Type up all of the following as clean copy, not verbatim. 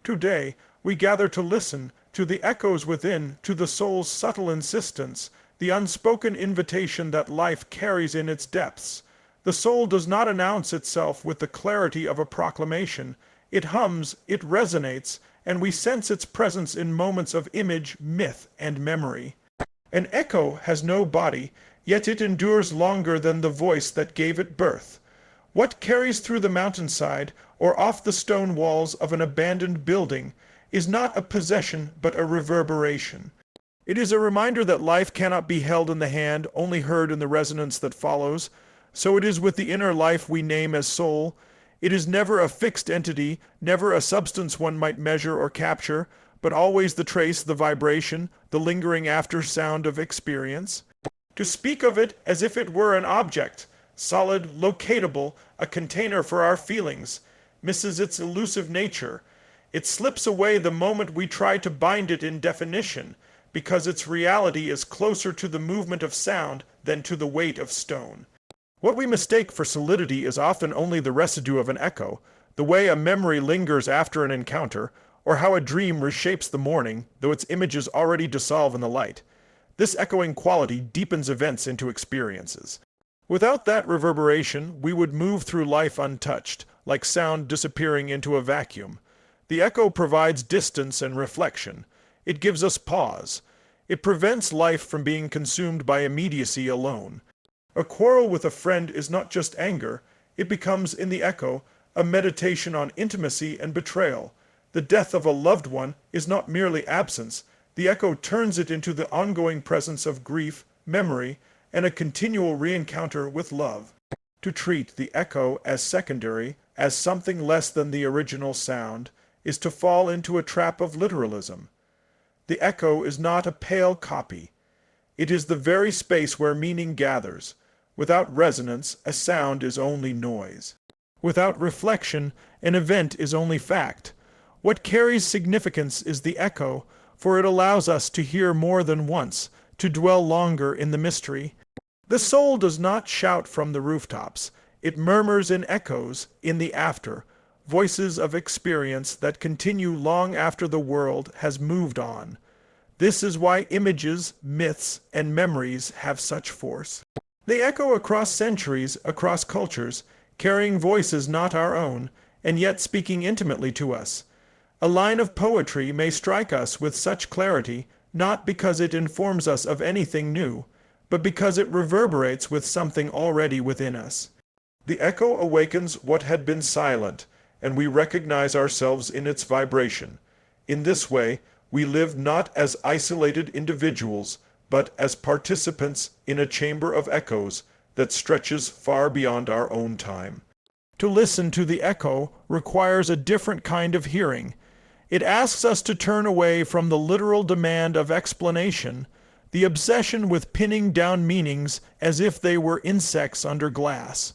Today, we gather to listen to the echoes within, to the soul's subtle insistence, the unspoken invitation that life carries in its depths. The soul does not announce itself with the clarity of a proclamation. It hums, it resonates, and we sense its presence in moments of image, myth, and memory. An echo has no body, yet it endures longer than the voice that gave it birth. What carries through the mountainside or off the stone walls of an abandoned building is not a possession but a reverberation. It is a reminder that life cannot be held in the hand, only heard in the resonance that follows. So it is with the inner life we name as soul. It is never a fixed entity, never a substance one might measure or capture, but always the trace, the vibration, the lingering after sound of experience. To speak of it as if it were an object, solid, locatable, a container for our feelings, misses its elusive nature. It slips away the moment we try to bind it in definition, because its reality is closer to the movement of sound than to the weight of stone. What we mistake for solidity is often only the residue of an echo, the way a memory lingers after an encounter, or how a dream reshapes the morning, though its images already dissolve in the light. This echoing quality deepens events into experiences. Without that reverberation, we would move through life untouched, like sound disappearing into a vacuum. The echo provides distance and reflection. It gives us pause. It prevents life from being consumed by immediacy alone. A quarrel with a friend is not just anger, it becomes, in the echo, a meditation on intimacy and betrayal. The death of a loved one is not merely absence, the echo turns it into the ongoing presence of grief, memory, and a continual re-encounter with love. To treat the echo as secondary, as something less than the original sound, is to fall into a trap of literalism. The echo is not a pale copy. It is the very space where meaning gathers. Without resonance, a sound is only noise. Without reflection, an event is only fact. What carries significance is the echo, for it allows us to hear more than once, to dwell longer in the mystery. The soul does not shout from the rooftops. It murmurs in echoes, in the after, voices of experience that continue long after the world has moved on. This is why images, myths, and memories have such force. They echo across centuries, across cultures, carrying voices not our own, and yet speaking intimately to us. A line of poetry may strike us with such clarity, not because it informs us of anything new, but because it reverberates with something already within us. The echo awakens what had been silent, and we recognize ourselves in its vibration. In this way, we live not as isolated individuals, but as participants in a chamber of echoes that stretches far beyond our own time. To listen to the echo requires a different kind of hearing. It asks us to turn away from the literal demand of explanation, the obsession with pinning down meanings as if they were insects under glass.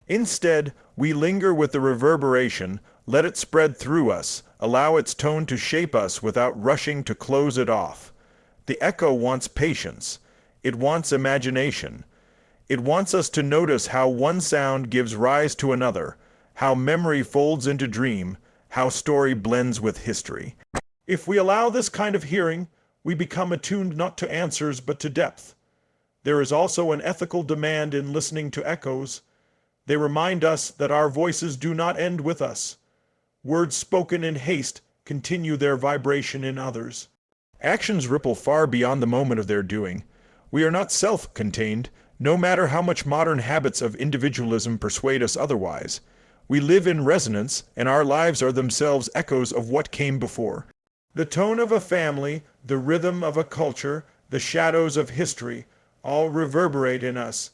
Instead, we linger with the reverberation, let it spread through us, allow its tone to shape us without rushing to close it off. The echo wants patience. It wants imagination. It wants us to notice how one sound gives rise to another, how memory folds into dream, how story blends with history. If we allow this kind of hearing, we become attuned not to answers but to depth. There is also an ethical demand in listening to echoes. They remind us that our voices do not end with us. Words spoken in haste continue their vibration in others. Actions ripple far beyond the moment of their doing. We are not self-contained, no matter how much modern habits of individualism persuade us otherwise. We live in resonance, and our lives are themselves echoes of what came before. The tone of a family, the rhythm of a culture, the shadows of history, all reverberate in us.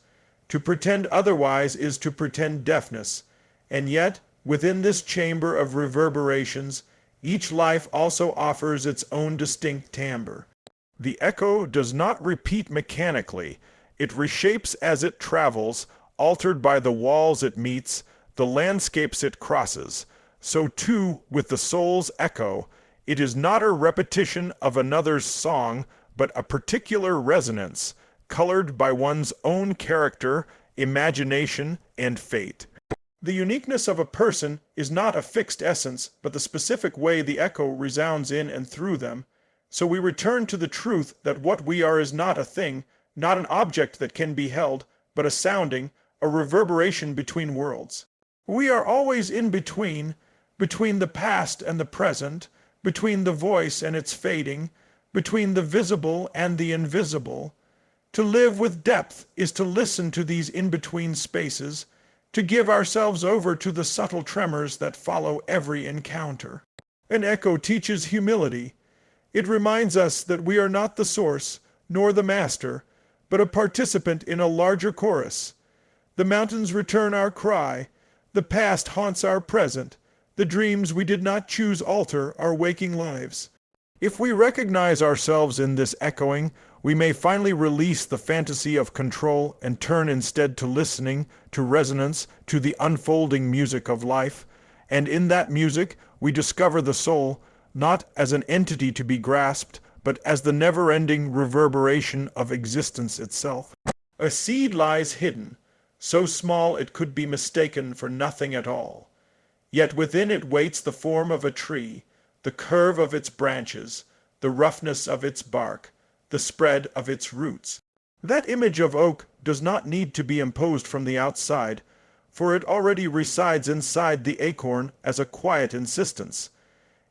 To pretend otherwise is to pretend deafness, and yet, within this chamber of reverberations, each life also offers its own distinct timbre. The echo does not repeat mechanically. It reshapes as it travels, altered by the walls it meets, the landscapes it crosses. So too with the soul's echo, it is not a repetition of another's song, but a particular resonance, colored by one's own character, imagination, and fate. The uniqueness of a person is not a fixed essence, but the specific way the echo resounds in and through them. So we return to the truth that what we are is not a thing, not an object that can be held, but a sounding, a reverberation between worlds. We are always in between, between the past and the present, between the voice and its fading, between the visible and the invisible. To live with depth is to listen to these in-between spaces, to give ourselves over to the subtle tremors that follow every encounter. An echo teaches humility. It reminds us that we are not the source, nor the master, but a participant in a larger chorus. The mountains return our cry, the past haunts our present, the dreams we did not choose alter our waking lives. If we recognize ourselves in this echoing, we may finally release the fantasy of control and turn instead to listening, to resonance, to the unfolding music of life. And in that music, we discover the soul, not as an entity to be grasped, but as the never-ending reverberation of existence itself. A seed lies hidden, so small it could be mistaken for nothing at all. Yet within it waits the form of a tree, the curve of its branches, the roughness of its bark, the spread of its roots. That image of oak does not need to be imposed from the outside, for it already resides inside the acorn as a quiet insistence.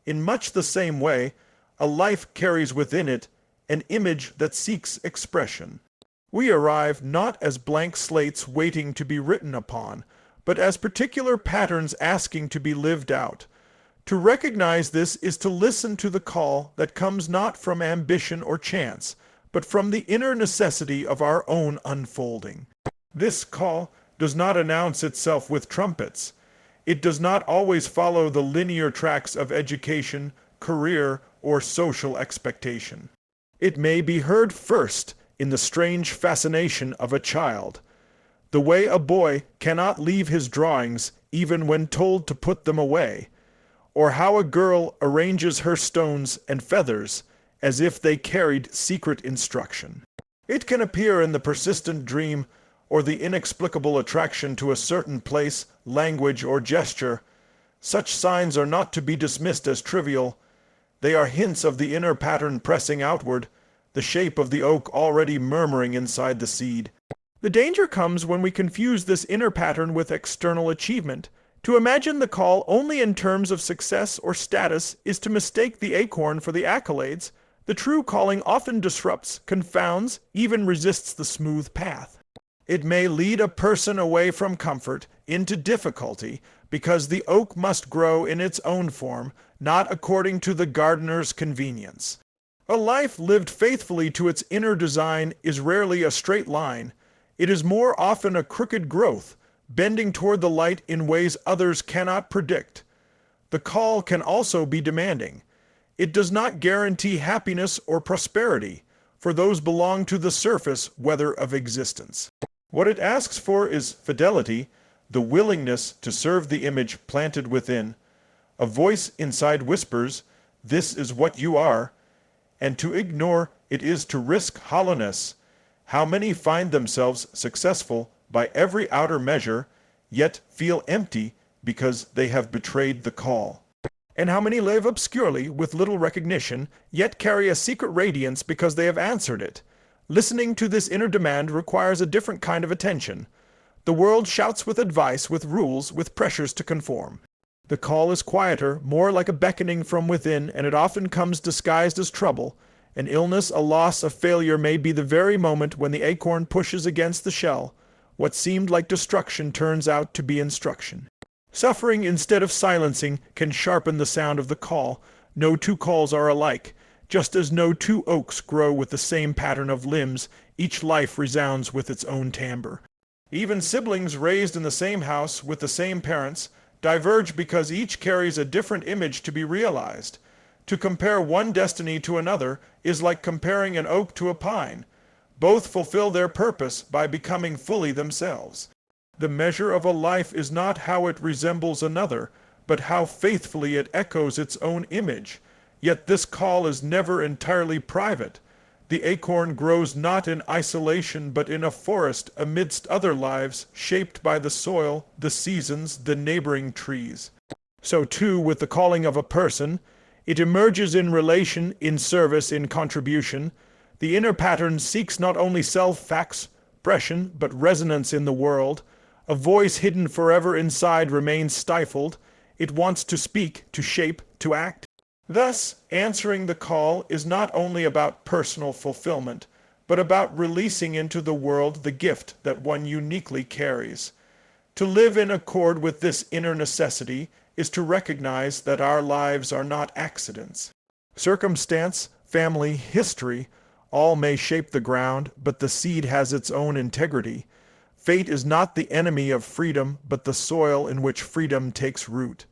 In much the same way, a life carries within it an image that seeks expression. We arrive not as blank slates waiting to be written upon, but as particular patterns asking to be lived out. To recognize this is to listen to the call that comes not from ambition or chance, but from the inner necessity of our own unfolding. This call does not announce itself with trumpets. It does not always follow the linear tracks of education, career, or social expectation. It may be heard first in the strange fascination of a child, the way a boy cannot leave his drawings even when told to put them away, or how a girl arranges her stones and feathers as if they carried secret instruction. It can appear in the persistent dream or the inexplicable attraction to a certain place, language, or gesture. Such signs are not to be dismissed as trivial. They are hints of the inner pattern pressing outward, the shape of the oak already murmuring inside the seed. The danger comes when we confuse this inner pattern with external achievement. To imagine the call only in terms of success or status is to mistake the acorn for the accolades. The true calling often disrupts, confounds, even resists the smooth path. It may lead a person away from comfort into difficulty because the oak must grow in its own form, not according to the gardener's convenience. A life lived faithfully to its inner design is rarely a straight line. It is more often a crooked growth, bending toward the light in ways others cannot predict. The call can also be demanding. It does not guarantee happiness or prosperity, for those belong to the surface weather of existence. What it asks for is fidelity, the willingness to serve the image planted within. A voice inside whispers, "This is what you are," and to ignore it is to risk hollowness. How many find themselves successful by every outer measure, yet feel empty because they have betrayed the call? And how many live obscurely with little recognition, yet carry a secret radiance because they have answered it? Listening to this inner demand requires a different kind of attention. The world shouts with advice, with rules, with pressures to conform. The call is quieter, more like a beckoning from within, and it often comes disguised as trouble. An illness, a loss, a failure may be the very moment when the acorn pushes against the shell. What seemed like destruction turns out to be instruction. Suffering instead of silencing can sharpen the sound of the call. No two calls are alike. Just as no two oaks grow with the same pattern of limbs, each life resounds with its own timbre. Even siblings raised in the same house with the same parents diverge because each carries a different image to be realized. To compare one destiny to another is like comparing an oak to a pine. Both fulfill their purpose by becoming fully themselves. The measure of a life is not how it resembles another, but how faithfully it echoes its own image. Yet this call is never entirely private. The acorn grows not in isolation but in a forest amidst other lives shaped by the soil, the seasons, the neighboring trees. So too with the calling of a person, it emerges in relation, in service, in contribution. The inner pattern seeks not only self-expression, but resonance in the world. A voice hidden forever inside remains stifled. It wants to speak, to shape, to act. Thus, answering the call is not only about personal fulfillment, but about releasing into the world the gift that one uniquely carries. To live in accord with this inner necessity is to recognize that our lives are not accidents. Circumstance, family, history, all may shape the ground, but the seed has its own integrity. Fate is not the enemy of freedom, but the soil in which freedom takes root.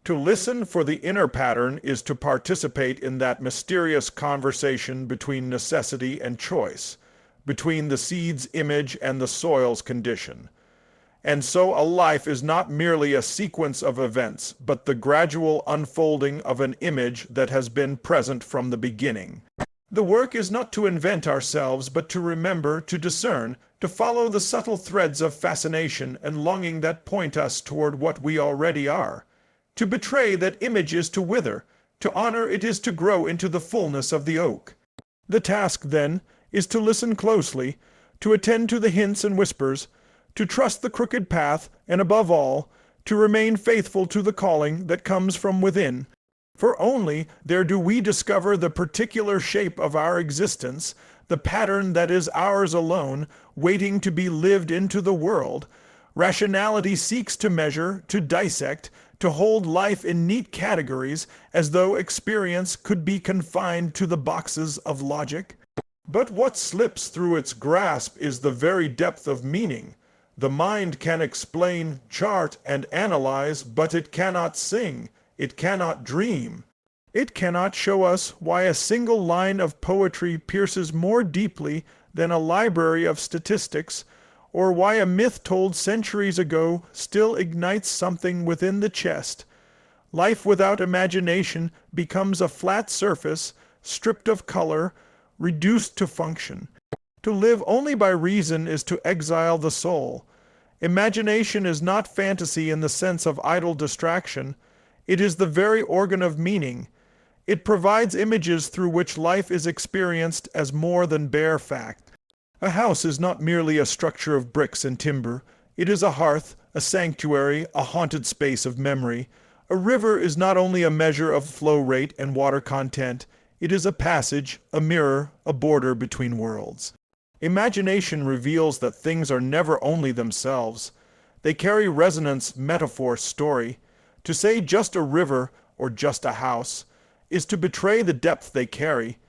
To listen for the inner pattern is to participate in that mysterious conversation between necessity and choice, between the seed's image and the soil's condition. And so a life is not merely a sequence of events, but the gradual unfolding of an image that has been present from the beginning. The work is not to invent ourselves, but to remember, to discern, to follow the subtle threads of fascination and longing that point us toward what we already are. To betray that image is to wither, to honor it is to grow into the fullness of the oak. The task, then, is to listen closely, to attend to the hints and whispers, to trust the crooked path, and above all, to remain faithful to the calling that comes from within. For only there do we discover the particular shape of our existence, the pattern that is ours alone, waiting to be lived into the world. Rationality seeks to measure, to dissect, to hold life in neat categories, as though experience could be confined to the boxes of logic. But what slips through its grasp is the very depth of meaning. The mind can explain, chart, and analyze, but it cannot sing, it cannot dream. It cannot show us why a single line of poetry pierces more deeply than a library of statistics, or why a myth told centuries ago still ignites something within the chest. Life without imagination becomes a flat surface, stripped of color, reduced to function. To live only by reason is to exile the soul. Imagination is not fantasy in the sense of idle distraction. It is the very organ of meaning. It provides images through which life is experienced as more than bare fact. A house is not merely a structure of bricks and timber. It is a hearth, a sanctuary, a haunted space of memory. A river is not only a measure of flow rate and water content. It is a passage, a mirror, a border between worlds. Imagination reveals that things are never only themselves. They carry resonance, metaphor, story. To say just a river or just a house is to betray the depth they carry.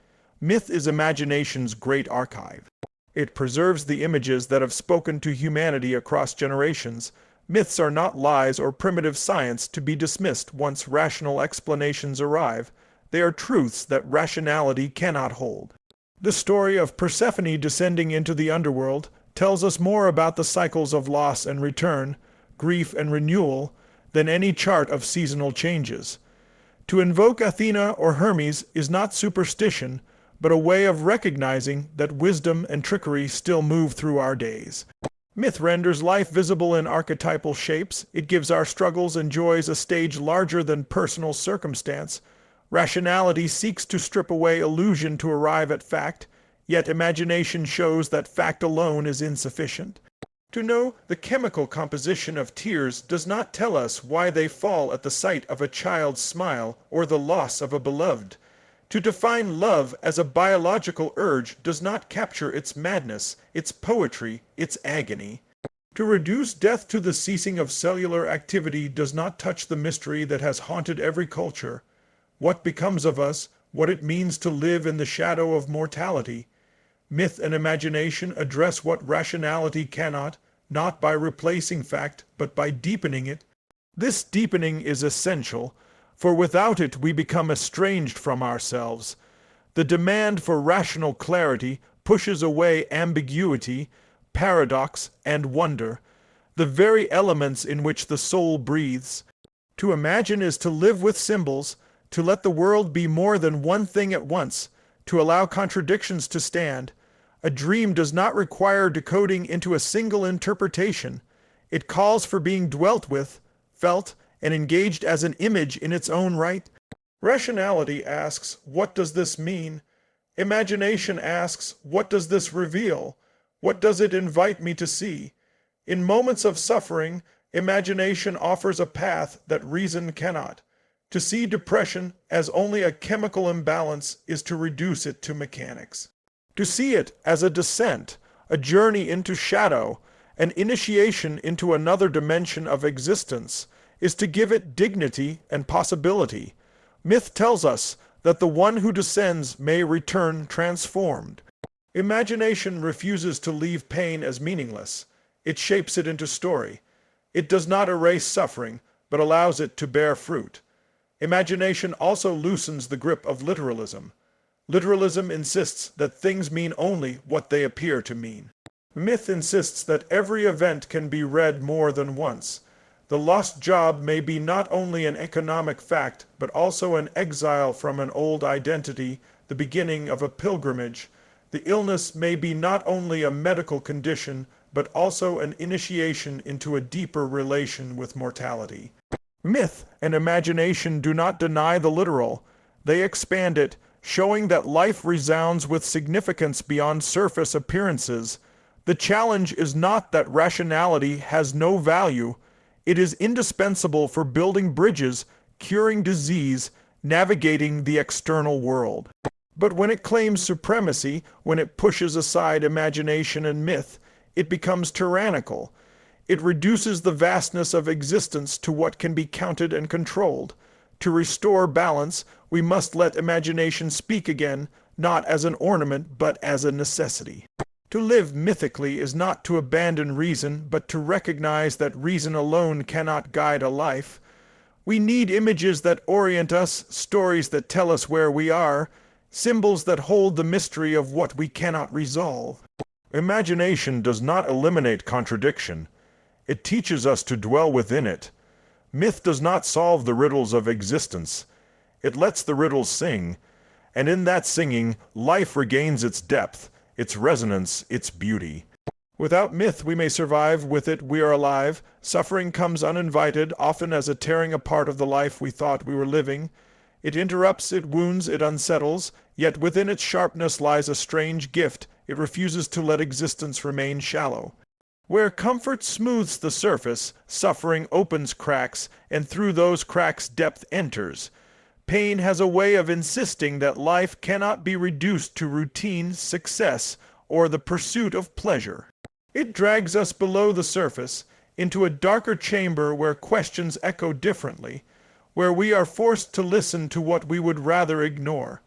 Myth is imagination's great archive. It preserves the images that have spoken to humanity across generations. Myths are not lies or primitive science to be dismissed once rational explanations arrive. They are truths that rationality cannot hold. The story of Persephone descending into the underworld tells us more about the cycles of loss and return, grief and renewal, than any chart of seasonal changes. To invoke Athena or Hermes is not superstition, but a way of recognizing that wisdom and trickery still move through our days. Myth renders life visible in archetypal shapes. It gives our struggles and joys a stage larger than personal circumstance. Rationality seeks to strip away illusion to arrive at fact, yet imagination shows that fact alone is insufficient. To know the chemical composition of tears does not tell us why they fall at the sight of a child's smile or the loss of a beloved. To define love as a biological urge does not capture its madness, its poetry, its agony. To reduce death to the ceasing of cellular activity does not touch the mystery that has haunted every culture. What becomes of us, what it means to live in the shadow of mortality. Myth and imagination address what rationality cannot, not by replacing fact, but by deepening it. This deepening is essential, for without it we become estranged from ourselves. The demand for rational clarity pushes away ambiguity, paradox, and wonder, the very elements in which the soul breathes. To imagine is to live with symbols, to let the world be more than one thing at once, to allow contradictions to stand. A dream does not require decoding into a single interpretation. It calls for being dwelt with, felt, and engaged as an image in its own right. Rationality asks, what does this mean? Imagination asks, what does this reveal? What does it invite me to see? In moments of suffering, imagination offers a path that reason cannot. To see depression as only a chemical imbalance is to reduce it to mechanics. To see it as a descent, a journey into shadow, an initiation into another dimension of existence, is to give it dignity and possibility. Myth tells us that the one who descends may return transformed. Imagination refuses to leave pain as meaningless. It shapes it into story. It does not erase suffering, but allows it to bear fruit. Imagination also loosens the grip of literalism. Literalism insists that things mean only what they appear to mean. Myth insists that every event can be read more than once. The lost job may be not only an economic fact, but also an exile from an old identity, the beginning of a pilgrimage. The illness may be not only a medical condition, but also an initiation into a deeper relation with mortality. Myth and imagination do not deny the literal. They expand it, showing that life resounds with significance beyond surface appearances. The challenge is not that rationality has no value. It is indispensable for building bridges, curing disease, navigating the external world. But when it claims supremacy, when it pushes aside imagination and myth, it becomes tyrannical. It reduces the vastness of existence to what can be counted and controlled. To restore balance, we must let imagination speak again, not as an ornament, but as a necessity. To live mythically is not to abandon reason, but to recognize that reason alone cannot guide a life. We need images that orient us, stories that tell us where we are, symbols that hold the mystery of what we cannot resolve. Imagination does not eliminate contradiction. It teaches us to dwell within it. Myth does not solve the riddles of existence. It lets the riddles sing, and in that singing, life regains its depth, its resonance, its beauty. Without myth we may survive, with it we are alive. Suffering comes uninvited, often as a tearing apart of the life we thought we were living. It interrupts, it wounds, it unsettles, yet within its sharpness lies a strange gift. It refuses to let existence remain shallow. Where comfort smooths the surface, suffering opens cracks, and through those cracks depth enters. Pain has a way of insisting that life cannot be reduced to routine, success, or the pursuit of pleasure. It drags us below the surface, into a darker chamber where questions echo differently, where we are forced to listen to what we would rather ignore.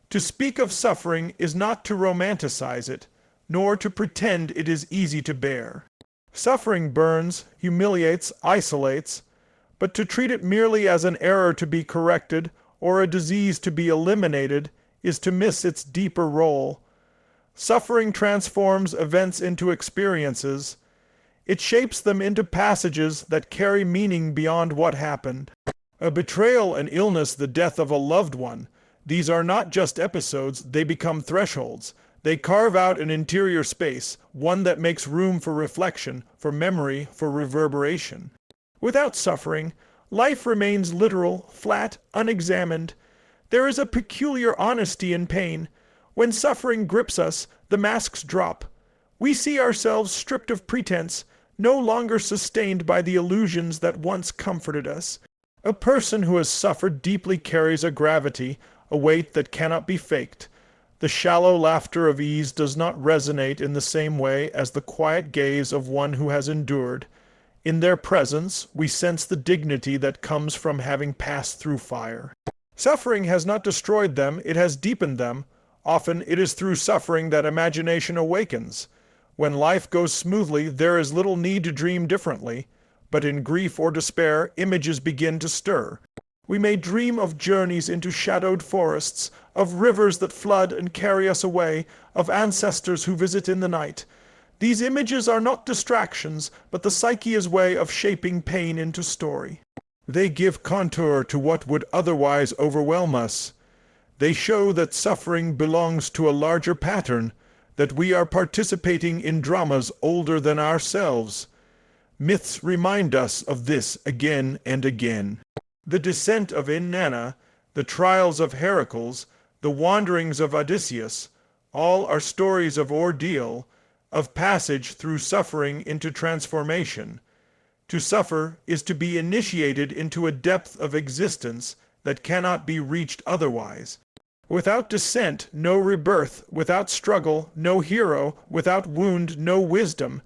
To speak of suffering is not to romanticize it, nor to pretend it is easy to bear. Suffering burns, humiliates, isolates, but to treat it merely as an error to be corrected or a disease to be eliminated is to miss its deeper role. Suffering transforms events into experiences. It shapes them into passages that carry meaning beyond what happened. A betrayal, an illness, the death of a loved one. These are not just episodes, they become thresholds. They carve out an interior space, one that makes room for reflection, for memory, for reverberation. Without suffering, life remains literal, flat, unexamined. There is a peculiar honesty in pain. When suffering grips us, the masks drop. We see ourselves stripped of pretense, no longer sustained by the illusions that once comforted us. A person who has suffered deeply carries a gravity, a weight that cannot be faked. The shallow laughter of ease does not resonate in the same way as the quiet gaze of one who has endured. In their presence, we sense the dignity that comes from having passed through fire. Suffering has not destroyed them, it has deepened them. Often it is through suffering that imagination awakens. When life goes smoothly, there is little need to dream differently, but in grief or despair, images begin to stir. We may dream of journeys into shadowed forests, of rivers that flood and carry us away, of ancestors who visit in the night. These images are not distractions, but the psyche's way of shaping pain into story. They give contour to what would otherwise overwhelm us. They show that suffering belongs to a larger pattern, that we are participating in dramas older than ourselves. Myths remind us of this again and again. The descent of Inanna, the trials of Heracles, the wanderings of Odysseus, all are stories of ordeal, of passage through suffering into transformation. To suffer is to be initiated into a depth of existence that cannot be reached otherwise. Without descent, no rebirth; without struggle, no hero; without wound, no wisdom.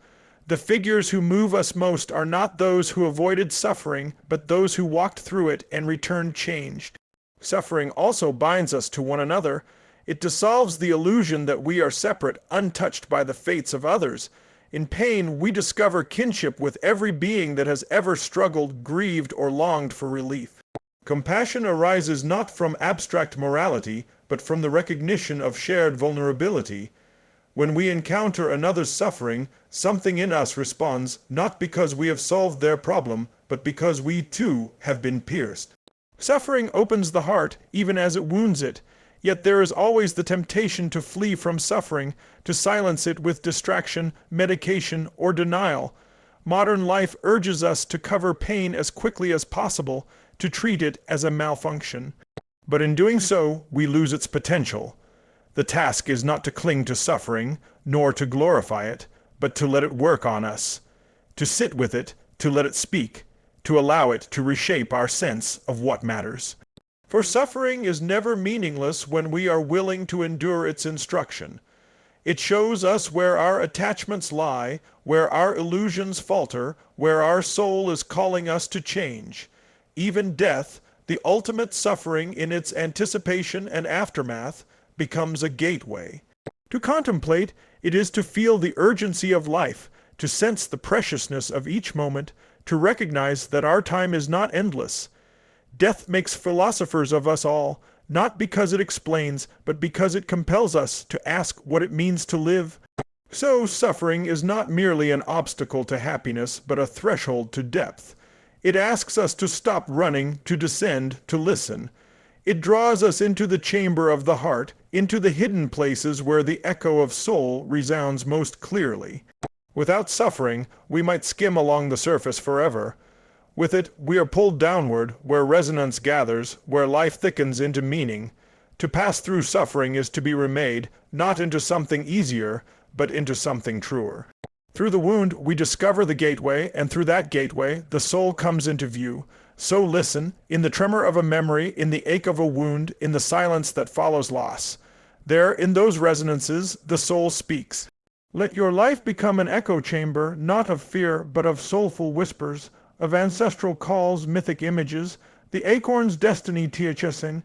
The figures who move us most are not those who avoided suffering, but those who walked through it and returned changed. Suffering also binds us to one another. It dissolves the illusion that we are separate, untouched by the fates of others. In pain, we discover kinship with every being that has ever struggled, grieved, or longed for relief. Compassion arises not from abstract morality, but from the recognition of shared vulnerability. When we encounter another's suffering, something in us responds, not because we have solved their problem, but because we too have been pierced. Suffering opens the heart, even as it wounds it. Yet there is always the temptation to flee from suffering, to silence it with distraction, medication, or denial. Modern life urges us to cover pain as quickly as possible, to treat it as a malfunction. But in doing so, we lose its potential. The task is not to cling to suffering, nor to glorify it, but to let it work on us, to sit with it, to let it speak, to allow it to reshape our sense of what matters. For suffering is never meaningless when we are willing to endure its instruction. It shows us where our attachments lie, where our illusions falter, where our soul is calling us to change. Even death, the ultimate suffering in its anticipation and aftermath, becomes a gateway. To contemplate, it is to feel the urgency of life, to sense the preciousness of each moment, to recognize that our time is not endless. Death makes philosophers of us all, not because it explains, but because it compels us to ask what it means to live. So suffering is not merely an obstacle to happiness, but a threshold to depth. It asks us to stop running, to descend, to listen. It draws us into the chamber of the heart, into the hidden places where the echo of soul resounds most clearly. Without suffering, we might skim along the surface forever. With it, we are pulled downward, where resonance gathers, where life thickens into meaning. To pass through suffering is to be remade, not into something easier, but into something truer. Through the wound, we discover the gateway, and through that gateway, the soul comes into view. So listen, in the tremor of a memory, in the ache of a wound, in the silence that follows loss. There, in those resonances, the soul speaks. Let your life become an echo chamber, not of fear, but of soulful whispers, of ancestral calls, mythic images. The acorn's destiny teaches in